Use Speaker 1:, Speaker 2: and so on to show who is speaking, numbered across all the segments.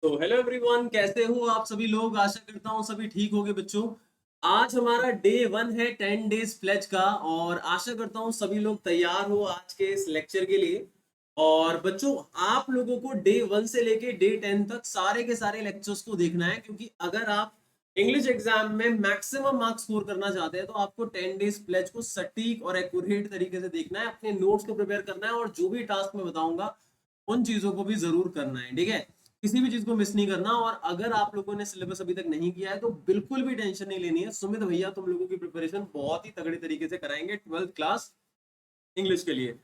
Speaker 1: तो hello everyone, कैसे हो आप सभी लोग। आशा करता हूँ सभी ठीक होंगे बच्चों। आज हमारा डे 1 है 10 डेज प्लेज का और आशा करता हूँ सभी लोग तैयार हो आज के इस लेक्चर के लिए। और बच्चों, आप लोगों को डे 1 से लेके डे 10 तक सारे के सारे लेक्चर्स को देखना है, क्योंकि अगर आप इंग्लिश एग्जाम में मैक्सिमम मार्क्स स्कोर करना चाहते हैं तो आपको 10 डेज प्लेज को सटीक और एक्यूरेट तरीके से देखना है, अपने नोट्स को प्रिपेयर करना है और जो भी टास्क मैं बताऊंगा उन चीजों को भी जरूर करना है। ठीक है, किसी भी चीज को मिस नहीं करना। और अगर आप लोगों ने सिलेबस अभी तक नहीं किया है तो बिल्कुल भी टेंशन नहीं लेनी है। सुमित भैया तुम लोगों की प्रिपरेशन बहुत ही तगड़े तरीके से कराएंगे 12th क्लास इंग्लिश के लिए।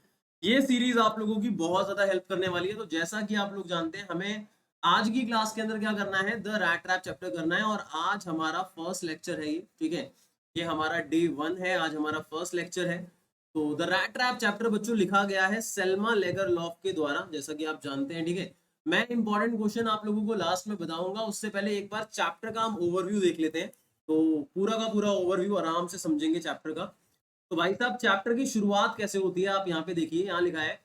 Speaker 1: ये सीरीज आप लोगों की बहुत ज्यादा हेल्प करने वाली है। तो जैसा कि आप लोग जानते हैं, हमें आज की क्लास के अंदर क्या करना है, द रैट ट्रैप चैप्टर करना है। और आज हमारा फर्स्ट लेक्चर है ये। ठीक है, ये हमारा डे 1 है, आज हमारा फर्स्ट लेक्चर है। तो द रैट ट्रैप चैप्टर बच्चों लिखा गया है सेल्मा लेगरलॉफ के द्वारा, जैसा कि आप जानते हैं। ठीक है, मैं इंपॉर्टेंट क्वेश्चन आप लोगों को लास्ट में बताऊंगा, उससे पहले एक बार चैप्टर का हम ओवरव्यू देख लेते हैं। तो पूरा का पूरा ओवरव्यू आराम से समझेंगे चैप्टर का। तो भाई साहब, चैप्टर की शुरुआत कैसे होती है आप यहाँ पे देखिए, यहाँ लिखा है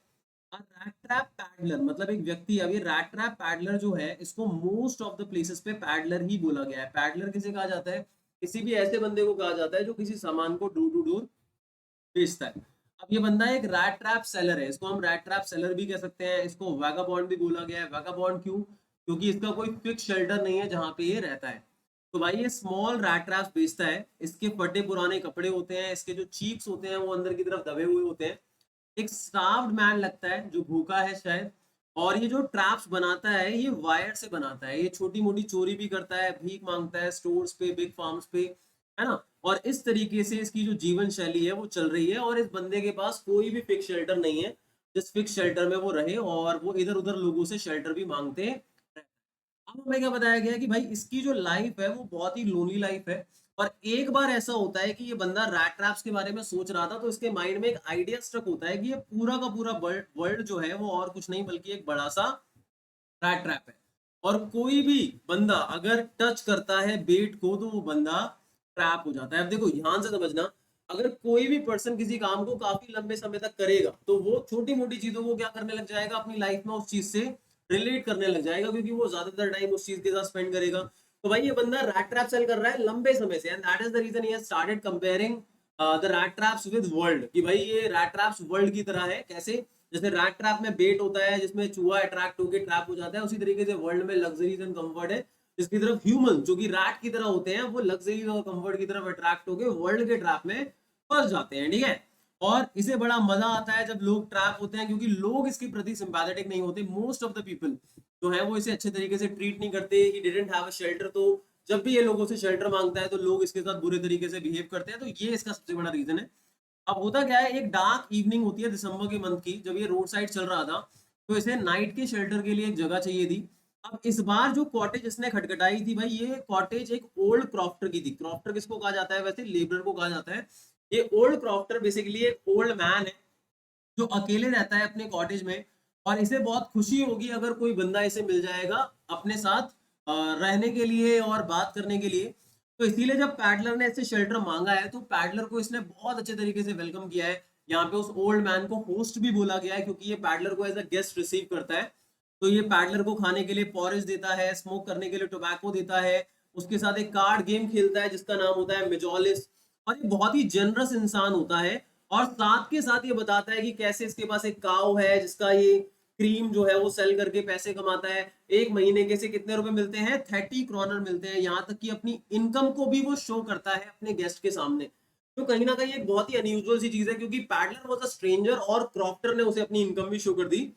Speaker 1: रैट ट्रैप पैडलर, मतलब एक व्यक्ति। अब ये रैट ट्रैप पैडलर जो है, इसको मोस्ट ऑफ द प्लेसेस पे पैडलर ही बोला गया है। पैडलर किसे कहा जाता है? किसी भी ऐसे बंदे को कहा जाता है जो किसी सामान को डोर टू डोर बेचता है। अब ये बंदा एक रैट ट्रैप सेलर है, इसको हम रैट ट्रैप सेलर भी कह सकते हैं, इसको वैगाबॉन्ड भी बोला गया है। वैगाबॉन्ड क्यों? क्योंकि इसका कोई फिक्स शेल्टर नहीं है जहाँ पे ये रहता है। तो भाई ये स्मॉल रैट ट्रैप्स बेचता है। इसके फटे पुराने कपड़े होते हैं, इसके जो चीक्स होते हैं वो अंदर की तरफ दबे हुए होते हैं। एक स्टार्व्ड मैन लगता है जो भूखा है शायद। और ये जो ट्रैप्स बनाता है ये वायर से बनाता है। ये छोटी मोटी चोरी भी करता है, भीख मांगता है स्टोर्स पे, बिग फार्म्स पे, है ना। और इस तरीके से इसकी जो जीवन शैली है वो चल रही है। और इस बंदे के पास कोई भी फिक्स शेल्टर नहीं है जिस फिक्स शेल्टर में वो रहे, और वो इधर उधर लोगों से शेल्टर भी मांगते हैं। अब हमें क्या बताया गया कि भाई इसकी जो लाइफ है वो बहुत ही लोनली लाइफ है। और एक बार ऐसा होता है कि ये बंदा रैट ट्रैप्स के बारे में सोच रहा था, तो इसके माइंड में एक आइडिया स्ट्रक होता है कि ये पूरा का पूरा वर्ल्ड जो है वो और कुछ नहीं बल्कि एक बड़ा सा रैट ट्रैप है। और कोई भी बंदा अगर टच करता है बेट को तो वो बंदा ट्रैप हो जाता है। अब देखो ध्यान से समझना, अगर कोई भी पर्सन किसी काम को काफी लंबे समय तक करेगा तो वो छोटी मोटी चीजों को क्या करने लग जाएगा, अपनी लाइफ में उस चीज से रिलेट करने लग जाएगा, क्योंकि वो ज्यादातर टाइम उस चीज के साथ स्पेंड करेगा। तो भाई ये बंदा रैट ट्रैप सेल कर रहा है लंबे समय से, and that is the reason he has started comparing the rat traps with world, कि भाई ये रैट ट्रैप्स वर्ल्ड की तरह है। कैसे? जैसे रैट ट्रैप में बेट होता है जिसमें चूहा अट्रैक्ट होकर ट्रैप हो जाता है, उसी तरीके से वर्ल्ड में लग्जरीज एंड कंफर्ट है जिसकी तरफ ह्यूमन जो कि रैट की तरह होते हैं वो लग्जरीज और कंफर्ट की तरफ अट्रैक्ट होकर वर्ल्ड के ट्रैप में फंस जाते हैं। ठीक है, और इसे बड़ा मजा आता है जब लोग ट्रैप होते हैं, क्योंकि लोग इसके प्रति सिंपैथेटिक नहीं होते। मोस्ट ऑफ द पीपल जो है वो इसे अच्छे तरीके से ट्रीट नहीं करते। He didn't have a shelter, तो जब भी ये लोगों से शेल्टर मांगता है तो लोग इसके साथ बुरे तरीके से बिहेव करते हैं। तो ये इसका सबसे बड़ा रीजन है। अब होता क्या है, एक डार्क इवनिंग होती है दिसंबर के मंथ की, जब ये रोड साइड चल रहा था तो इसे नाइट के शेल्टर के लिए एक जगह चाहिए थी। अब इस बार जो कॉटेज इसने खटखटाई थी भाई, ये कॉटेज एक ओल्ड क्रॉफ्टर की थी। क्रॉफ्टर किसको कहा जाता है? वैसे लेबरर को कहा जाता है। ये ओल्ड क्रॉफ्टर बेसिकली एक ओल्ड मैन है जो अकेले रहता है अपने कॉटेज में। और इसे बहुत खुशी होगी अगर कोई बंदा इसे मिल जाएगा अपने साथ रहने के लिए और बात करने के लिए। तो इसीलिए जब पैडलर ने इससे शेल्टर मांगा है तो पैडलर को इसने बहुत अच्छे तरीके से वेलकम किया है। यहाँ पे उस ओल्ड मैन को होस्ट भी बोला गया है, क्योंकि ये पैडलर को एज अ गेस्ट रिसीव करता है। तो ये पैडलर को खाने के लिए पॉरेज देता है, स्मोक करने के लिए टोबैको देता है, उसके साथ एक कार्ड गेम खेलता है जिसका नाम होता है मेजोलिस। और ये बहुत ही जनरस इंसान होता है। और साथ के साथ ये बताता है कि कैसे इसके पास एक काव है जिसका ये क्रीम जो है वो सेल करके पैसे कमाता है। एक महीने के से कितने रुपए मिलते हैं? 30 क्रॉनर मिलते हैं। यहाँ तक कि अपनी इनकम को भी वो शो करता है अपने गेस्ट के सामने। तो कहीं ना कहीं एक बहुत ही अनयूजुअल सी चीज है, क्योंकि पैडलर वॉज अ स्ट्रेंजर और क्रॉफ्टर ने उसे अपनी इनकम भी शो कर दी।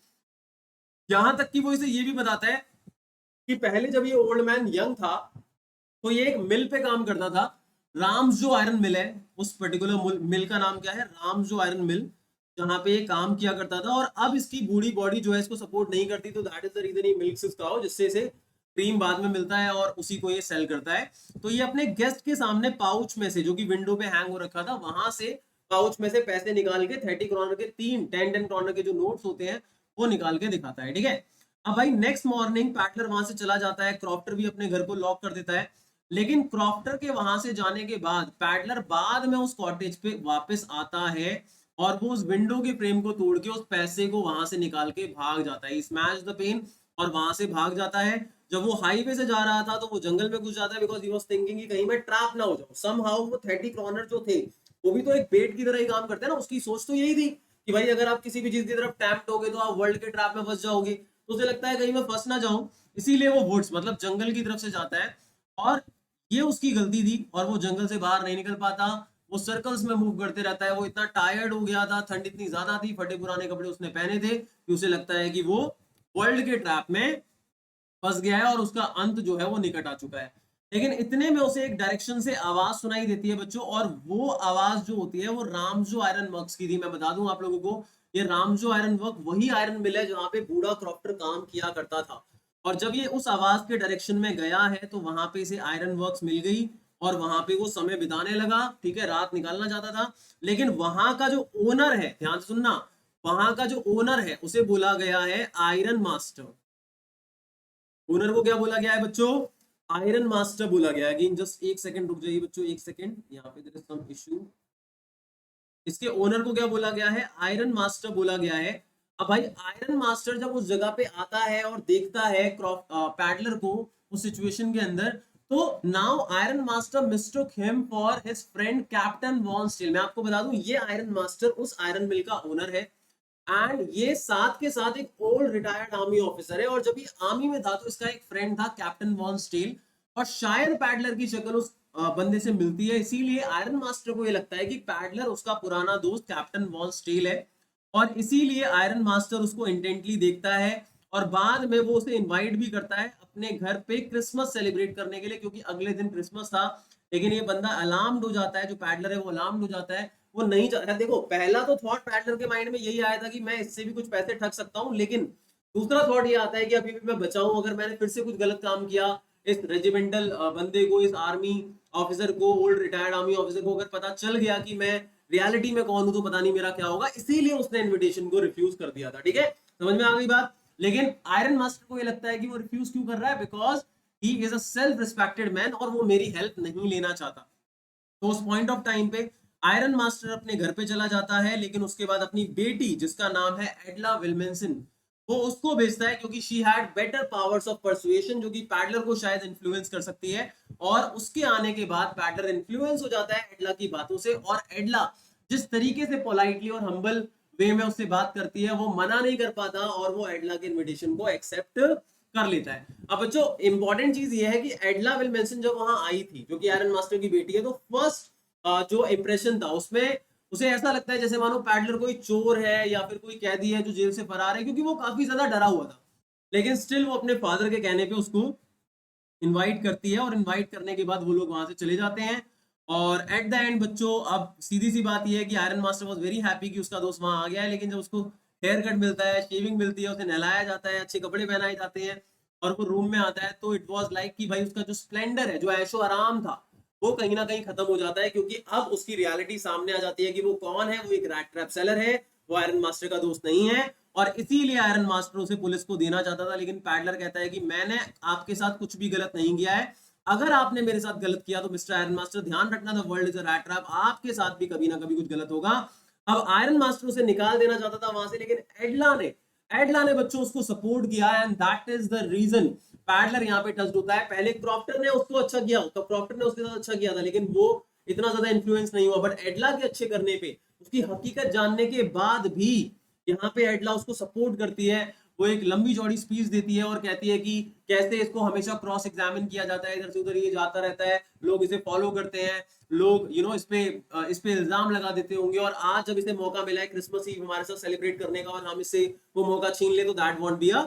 Speaker 1: यहाँ तक कि वो इसे ये भी बताता है कि पहले जब ये ओल्ड मैन यंग था तो ये एक मिल पे काम करता था। राम्स जो आयरन मिल है, उस पर्टिकुलर मिल का नाम क्या है? राम्स जो आयरन मिल, जहां पे ये काम किया करता था। और अब इसकी बूढ़ी बॉडी जो है इसको सपोर्ट नहीं करती, तो that is the reason he milks is cow, जिससे इसे क्रीम बाद में मिलता है और उसी को ये सेल करता है। तो ये अपने गेस्ट के सामने पाउच में से, जो कि विंडो पे हैंग हो रखा था, वहां से पाउच में से पैसे निकाल के 30 क्रॉनर के तीन 10 क्रॉनर के जो नोट्स होते हैं वो निकाल के दिखाता है। ठीक है, अब भाई नेक्स्ट मॉर्निंग पैटलर वहां से चला जाता है, क्रॉफ्टर भी अपने घर को लॉक कर देता है। लेकिन क्रॉफ्टर के वहां से जाने के बाद पैडलर बाद में उस कॉटेज पे वापस आता है और वो उस विंडो के फ्रेम को तोड़ के उस पैसे को वहां से निकाल के भाग जाता है। स्मैश द पेन, और वहां से भाग जाता है। जब वो हाईवे से जा रहा था तो वो जंगल में घुस जाता है, बिकॉज ही वाज थिंकिंग कि कहीं मैं ट्रैप ना हो जाऊं। समहाउ वो 30 क्रॉनर जो थे वो भी तो एक बेट की तरह ही काम करते हैं ना। उसकी सोच तो यही थी कि भाई अगर आप किसी भी चीज की तरफ टैप्ट होगे तो आप वर्ल्ड के ट्रैप में फंस जाओगे। तो उसे लगता है कहीं मैं फंस ना जाऊं, इसीलिए वो वुड्स मतलब जंगल की तरफ से जाता है। और ये उसकी गलती थी और वो जंगल से बाहर नहीं निकल पाता। वो सर्कल्स में मूव करते रहता है। वो इतना टायर्ड हो गया था, ठंड इतनी ज्यादा थी, फटे पुराने कपड़े उसने पहने थे कि उसे लगता है कि वो वर्ल्ड के ट्रैप में फंस गया है और उसका अंत जो है वो निकट आ चुका है। लेकिन इतने में उसे एक डायरेक्शन से आवाज सुनाई देती है बच्चों, और वो आवाज जो होती है वो रामजो आयरन वर्क्स की थी। मैं बता दूं आप लोगों को, ये रामजो आयरन वर्क वही आयरन मिल है जहां पे बूढ़ा क्रॉफ्टर काम किया करता था। और जब ये उस आवाज के डायरेक्शन में गया है तो वहां पे इसे आयरन वर्क्स मिल गई और वहां पे वो समय बिताने लगा। ठीक है, रात निकालना चाहता था। लेकिन वहां का जो ओनर है, ध्यान से सुनना, वहां का जो ओनर है उसे बोला गया है आयरन मास्टर। ओनर को क्या बोला गया है बच्चों? आयरन मास्टर बोला गया है। अगेन जस्ट एक सेकंड रुक जाइए बच्चों, एक सेकंड, यहाँ पे देयर इज सम इशू। इसके ओनर को क्या बोला गया है? आयरन मास्टर बोला गया है। अब भाई आयरन मास्टर जब उस जगह पे आता है और देखता है पैडलर को उस सिचुएशन के अंदर, तो now Iron Master mistook him for his friend Captain von Steel. मैं आपको बता दूं ये आयरन मास्टर उस आयरन मिल का ओनर है। एंड ये साथ के साथ एक ओल्ड रिटायर्ड आर्मी ऑफिसर है। और जब ये आर्मी में था तो इसका एक फ्रेंड था कैप्टन वॉन स्टील, और शायद पैडलर की शक्ल उस बंदे से मिलती है। इसीलिए आयरन मास्टर को ये लगता है कि पैडलर उसका पुराना दोस्त कैप्टन वॉन स्टील है, और इसीलिए आयरन मास्टर उसको इंटेंटली देखता है। और बाद में वो उसे इनवाइट भी करता है अपने घर पे क्रिसमस सेलिब्रेट करने के लिए, क्योंकि अगले दिन क्रिसमस था। लेकिन ये बंदा अलार्म्ड हो जाता है, जो पैडलर है वो अलार्म्ड हो जाता है। वो नहीं चाहता। देखो पहला तो थॉट पैडलर के माइंड में यही आया था कि मैं इससे भी कुछ पैसे ठग सकता हूँ, लेकिन दूसरा थॉट ये आता है कि अभी भी मैं बचाऊं। अगर मैंने फिर से कुछ गलत काम किया, इस रेजिमेंटल बंदे को, इस आर्मी ऑफिसर को, ओल्ड रिटायर्ड आर्मी ऑफिसर को अगर पता चल गया कि मैं रियलिटी में कौन हूं तो पता नहीं मेरा क्या होगा। इसीलिए उसने इन्विटेशन को रिफ्यूज कर दिया था। ठीक है, समझ में आ गई बात? लेकिन आयरन मास्टर को ये लगता है कि वो रिफ्यूज क्यों कर रहा है, because he is a self respected man और वो मेरी हेल्प नहीं लेना चाहता। तो उस पॉइंट ऑफ टाइम पे आयरन मास्टर अपने घर पे चला जाता है, लेकिन उसके बाद अपनी बेटी जिसका नाम है एडला विल्मेंसन, वो उसको भेजता है, क्योंकि she had better powers of persuasion, जो कि पैडलर को शायद इन्फ्लुएंस कर सकती है। और उसके आने के बाद पैडलर इन्फ्लुएंस हो जाता है एडला की बातों से, और एडला जिस तरीके से पोलाइटली और हम्बल वे में उससे बात करती है वो मना नहीं कर पाता, और वो एडला के इनविटेशन को एक्सेप्ट कर लेता है। अब बच्चों इंपॉर्टेंट चीज ये है कि एडला विल्मेंसन जब वहां आई थी, जो कि आयरन मास्टर की बेटी है, तो फर्स्ट जो इंप्रेशन था उसमें उसे ऐसा लगता है जैसे मानो पैडलर कोई चोर है या फिर कोई कैदी है जो जेल से फरार है, क्योंकि वो काफी ज्यादा डरा हुआ था। लेकिन स्टिल वो अपने फादर के कहने पे उसको इनवाइट करती है, और इनवाइट करने के बाद वो लोग वहां से चले जाते हैं। और एट द एंड बच्चों, अब सीधी सी बात यह है कि iron master was very happy कि उसका दोस्त वहां आ गया है। लेकिन जब उसको हेयर कट मिलता है, शेविंग मिलती है, उसे नहलाया जाता है, अच्छे कपड़े पहनाए जाते हैं, और वो रूम में आता है, तो इट वॉज लाइक कि भाई उसका जो स्प्लेंडर है, जो ऐशो आराम था, वो कहीं ना कहीं खत्म हो जाता है। क्योंकि अब उसकी रियलिटी सामने आ जाती है कि वो कौन है। वो एक रैट ट्रैप सेलर है, वो आयरन मास्टर का दोस्त नहीं है। और इसीलिए आयरन मास्टर उसे पुलिस को देना चाहता था। लेकिन पैडलर कहता है कि मैंने आपके साथ कुछ भी गलत नहीं किया है। अगर आपने मेरे साथ गलत किया तो मिस्टर आयरन मास्टर ध्यान रखना, the world is a rat trap, आपके साथ भी कभी ना कभी कुछ गलत होगा। अब आयरन मास्टर उसे निकाल देना चाहता था वहां से, लेकिन एडला ने बच्चों उसको सपोर्ट किया, and that is the reason peddler यहाँ पे टच्ड होता है। पहले क्रॉफ्टर ने उसको अच्छा किया, तो क्रॉफ्टर ने उसके साथ अच्छा किया था, लेकिन वो इतना ज्यादा इन्फ्लुएंस नहीं हुआ। बट एडला के अच्छे करने पे, उसकी हकीकत जानने के बाद भी यहाँ पे एडला उसको सपोर्ट करती है। वो एक लंबी चौड़ी स्पीच देती है और कहती है कि कैसे इसको हमेशा क्रॉस एग्जामिन किया जाता है, इधर से उधर ये जाता रहता है, लोग इसे फॉलो करते हैं, लोग इस पे इल्जाम लगा देते होंगे, और आज जब इसे मौका मिला है क्रिसमस ईव हमारे साथ सेलिब्रेट करने का और हम इससे वो मौका छीन ले, तो that want be a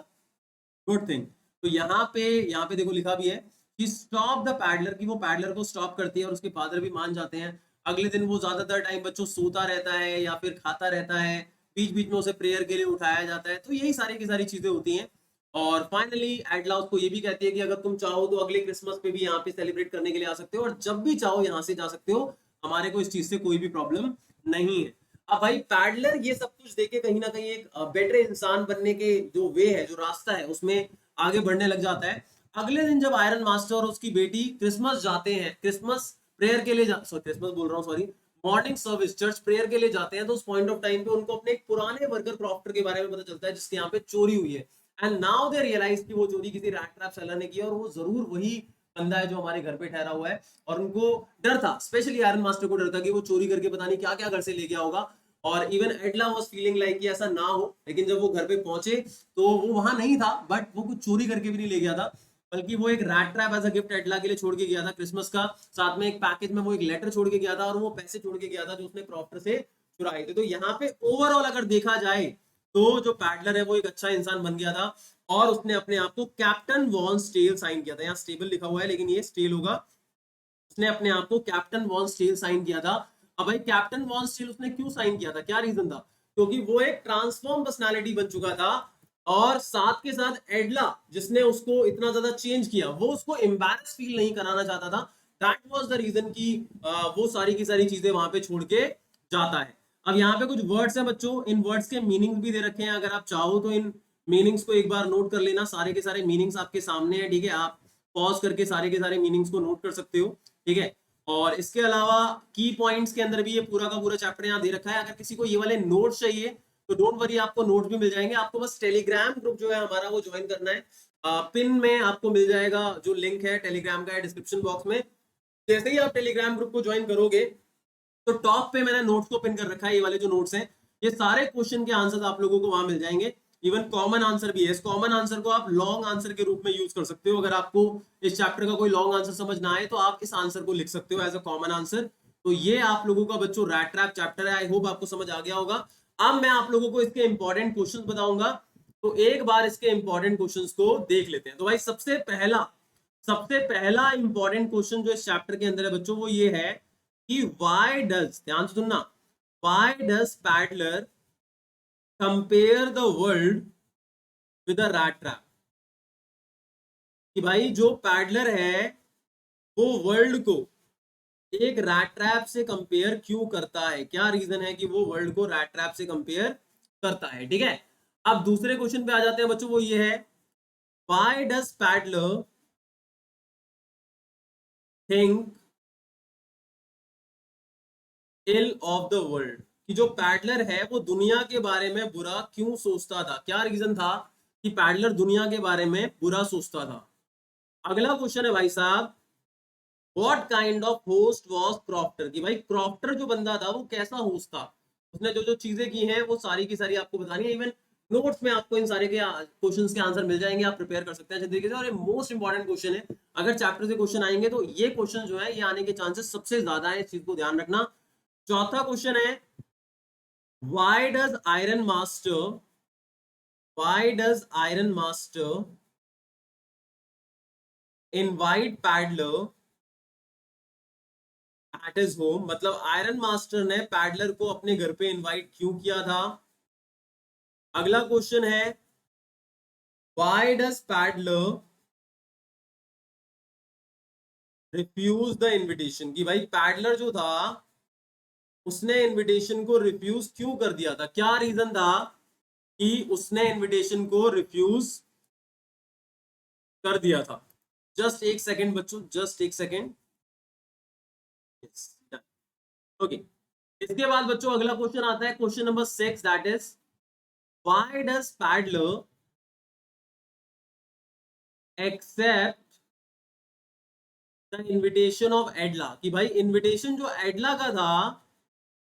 Speaker 1: good thing. तो यहाँ पे देखो लिखा भी है कि स्टॉप द पैडलर, की वो पैडलर को स्टॉप करती है, और उसके फादर भी मान जाते हैं। अगले दिन वो ज्यादातर टाइम बच्चों सोता रहता है या फिर खाता रहता है, बीच बीच में उसे प्रेयर के लिए उठाया जाता है। तो यही सारी की सारी चीजें होती हैं। और फाइनली एडला उसको ये भी कहती है कि अगर तुम चाहो तो अगले क्रिसमस पे भी यहाँ पे सेलिब्रेट करने के लिए आ सकते हो, और जब भी चाहो यहाँ से जा सकते हो, हमारे को इस चीज से कोई भी प्रॉब्लम नहीं है। अब भाई पैडलर ये सब कुछ देके कहीं ना कहीं एक बेटर इंसान बनने के जो वे है, जो रास्ता है, उसमें आगे बढ़ने लग जाता है। अगले दिन जब आयरन मास्टर और उसकी बेटी क्रिसमस जाते हैं, क्रिसमस प्रेयर के लिए क्रिसमस बोल रहा हूँ sorry, morning service church prayer के लिए जाते हैं, तो उस पॉइंट ऑफ टाइम पे उनको अपने एक पुराने वर्कर क्रॉफ्टर के बारे में पता चलता है जिसके यहाँ पे चोरी हुई है। एंड नाउ दे रियलाइज कि वो चोरी किसी रैट ट्रैप सेलर ने की और वो जरूर वही बंदा है जो हमारे घर पे ठहरा हुआ है। और उनको डर था, स्पेशली आयरन मास्टर को डर था कि वो चोरी करके पता नहीं क्या क्या घर से ले गया होगा। और इवन एडला वाज फीलिंग लाइक कि ऐसा ना हो, लेकिन जब वो घर पे पहुंचे तो वो वहां नहीं था, बट वो कुछ चोरी करके भी नहीं ले गया था, बल्कि वो एक rat trap as a gift Edla के लिए छोड़ के गया था क्रिसमस का। साथ में एक पैकेज में वो एक लेटर छोड़ के गया था और वो पैसे छोड़ के गया था जो उसने क्रॉफ्टर से चुराए थे। तो यहाँ पे ओवरऑल अगर देखा जाए तो जो पैडलर है वो एक अच्छा इंसान बन गया था और उसने अपने आप को कैप्टन वॉन स्टील साइन किया था। यहाँ स्टेबल लिखा हुआ है लेकिन ये स्टील होगा। उसने अपने आप को कैप्टन वॉन स्टील साइन किया था। अब भाई कैप्टन वॉन स्टील उसने क्यों साइन किया था, क्या रीजन था? क्योंकि वो एक ट्रांसफॉर्म पर्सनालिटी बन चुका था और साथ के साथ एडला जिसने उसको इतना ज्यादा चेंज किया वो उसको एम्बैरस फील नहीं कराना चाहता था। दैट वाज द रीजन कि वो सारी की सारी चीजें वहां पे छोड़ के जाता है। अब यहाँ पे कुछ वर्ड्स हैं बच्चों, इन वर्ड्स के मीनिंग्स भी दे रखे हैं, अगर आप चाहो तो इन मीनिंग्स को एक बार नोट कर लेना। सारे के सारे मीनिंग्स आपके सामने हैं, ठीक है? आप पॉज करके सारे के सारे मीनिंग्स को नोट कर सकते हो, ठीक है? और इसके अलावा की पॉइंट्स के अंदर भी ये पूरा का पूरा चैप्टर यहाँ दे रखा है। अगर किसी को ये वाले नोट्स चाहिए तो डोंट वरी, आपको नोट्स भी मिल जाएंगे। आपको बस टेलीग्राम ग्रुप जो है हमारा वो ज्वाइन करना है। पिन में आपको मिल जाएगा जो लिंक है टेलीग्राम का, डिस्क्रिप्शन बॉक्स में। जैसे ही आप टेलीग्राम ग्रुप को ज्वाइन करोगे तो टॉप पे मैंने नोट्स को पिन कर रखा है। ये वाले जो नोट्स हैं ये सारे क्वेश्चन के आंसर आप लोगों को वहां मिल जाएंगे। इवन कॉमन आंसर भी है, इस कॉमन आंसर को आप लॉन्ग आंसर के रूप में यूज कर सकते हो। अगर आपको इस चैप्टर का कोई लॉन्ग आंसर समझ ना आए तो आप इस आंसर को लिख सकते हो एज अ कॉमन आंसर। तो ये आप लोगों का बच्चों रैट ट्रैप चैप्टर है। आई होप आपको समझ आ गया होगा। अब मैं आप लोगों को इसके इंपॉर्टेंट क्वेश्चन बताऊंगा, तो एक बार इसके इंपॉर्टेंट क्वेश्चन को देख लेते हैं। तो भाई सबसे पहला इंपॉर्टेंट क्वेश्चन जो इस चैप्टर के अंदर है बच्चों वो ये है कि why does, ध्यान से सुनना, why does Paddler compare the world with a rat trap? कि भाई जो पैडलर है वो वर्ल्ड को एक रैट ट्रैप से कंपेयर क्यों करता है, क्या रीजन है कि वो वर्ल्ड को रैट ट्रैप से कंपेयर करता है, ठीक है? अब दूसरे क्वेश्चन पे आ जाते हैं बच्चों, वो ये है why does Paddler think ill of the world? कि जो पैडलर है वो दुनिया के बारे में बुरा क्यों सोचता था, क्या रीजन था कि पैडलर दुनिया के बारे में बुरा सोचता था? अगला क्वेश्चन है भाई साहब, what kind of host was crofter? कि भाई क्रॉफ्टर जो बंदा था वो कैसा होस्ट था, उसने जो जो चीजें की हैं वो सारी की सारी आपको बतानी है। इवन नोट्स में आपको इन सारे के क्वेश्चंस के आंसर मिल जाएंगे, आप प्रिपेयर कर सकते हैं अच्छे तरीके से। और ये मोस्ट इंपॉर्टेंट क्वेश्चन है, अगर चैप्टर से क्वेश्चन आएंगे तो ये क्वेश्चन जो है ये आने के चांसेस सबसे ज्यादा है, इस चीज को ध्यान रखना। चौथा क्वेश्चन है why does iron master invite peddler at his home? मतलब आयरन मास्टर ने पैडलर को अपने घर पे इनवाइट क्यों किया था? अगला क्वेश्चन है why does peddler refuse the invitation? कि भाई पैडलर जो था उसने इनविटेशन को रिफ्यूज क्यों कर दिया था, क्या रीजन था कि उसने इनविटेशन को रिफ्यूज कर दिया था? जस्ट एक सेकेंड बच्चों, जस्ट एक सेकेंड। ओके, इसके बाद बच्चों अगला क्वेश्चन आता है, question number 6, that is why does peddler accept the invitation of Edla? कि भाई इनविटेशन जो एडला का था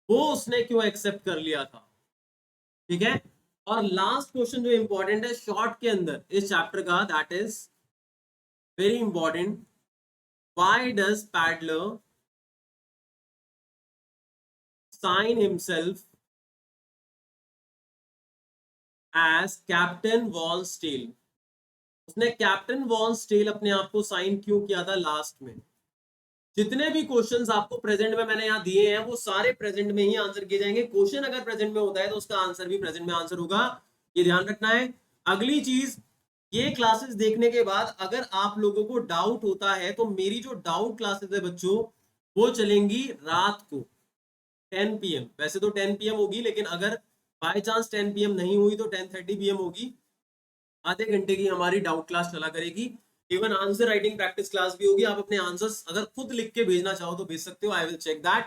Speaker 1: वो उसने क्यों एक्सेप्ट कर लिया था, ठीक है? और लास्ट क्वेश्चन जो इंपॉर्टेंट है शॉर्ट के अंदर इस चैप्टर का, that is very important, why does peddler sign himself as captain von Stahle? उसने कैप्टन वॉन स्टील अपने आप को साइन क्यों किया था लास्ट में? जितने भी क्वेश्चंस आपको प्रेजेंट में मैंने यहाँ दिए हैं वो सारे प्रेजेंट में ही आंसर किए जाएंगे। क्वेश्चन अगर प्रेजेंट में होता है तो उसका आंसर भी प्रेजेंट में आंसर होगा, ये ध्यान रखना है। अगली चीज, ये क्लासेस देखने के बाद अगर आप लोगों को डाउट होता है तो मेरी जो डाउट क्लासेस है बच्चों वो चलेंगी रात को 10 PM। वैसे तो 10 PM होगी, लेकिन अगर बाय चांस 10 PM नहीं हुई तो 10:30 PM होगी। आधे घंटे की हमारी डाउट क्लास चला करेगी। Even answer writing practice class भी होगी। आप अपने आंसर्स अगर खुद लिख के भेजना चाहो तो भेज सकते हो, आई विल चेक दैट।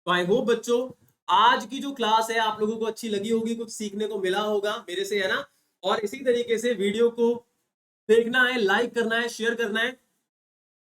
Speaker 1: तो आई होप बच्चों आज की जो क्लास है आप लोगों को अच्छी लगी होगी, कुछ सीखने को मिला होगा मेरे से, है ना? और इसी तरीके से वीडियो को देखना है, लाइक करना है, शेयर करना है,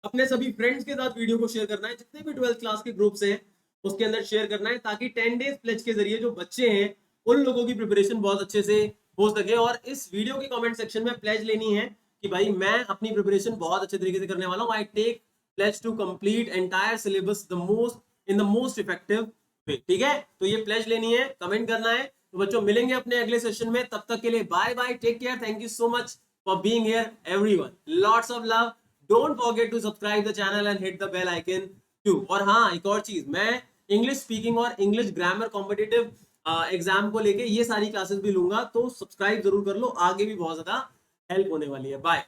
Speaker 1: अपने सभी फ्रेंड्स के साथ वीडियो को शेयर करना है, जितने भी 12th क्लास के ग्रुप्स हैं उसके अंदर शेयर करना है, ताकि 10 डेज प्लेज के जरिए जो बच्चे हैं उन लोगों की प्रिपरेशन बहुत अच्छे से हो सके। और इस वीडियो के कमेंट सेक्शन में प्लेज लेनी है कि भाई मैं अपनी प्रिपरेशन बहुत अच्छे तरीके से करने वाला हूँ, I take pledge to complete entire syllabus the most in the most effective way. ठीक है, तो ये प्लेज लेनी है, कमेंट करना है। तो बच्चों मिलेंगे अपने अगले सेशन में, तब तक के लिए bye bye, take care, thank you so much for being here everyone, lots of love, don't forget to subscribe the channel and hit the bell icon too. और हाँ, एक और चीज, मैं इंग्लिश स्पीकिंग और इंग्लिश ग्रामर कॉम्पिटिटिव एग्जाम को लेके ये सारी क्लासेस भी लूंगा, तो सब्सक्राइब जरूर कर लो, आगे भी बहुत ज्यादा हेल्प होने वाली है। बाय।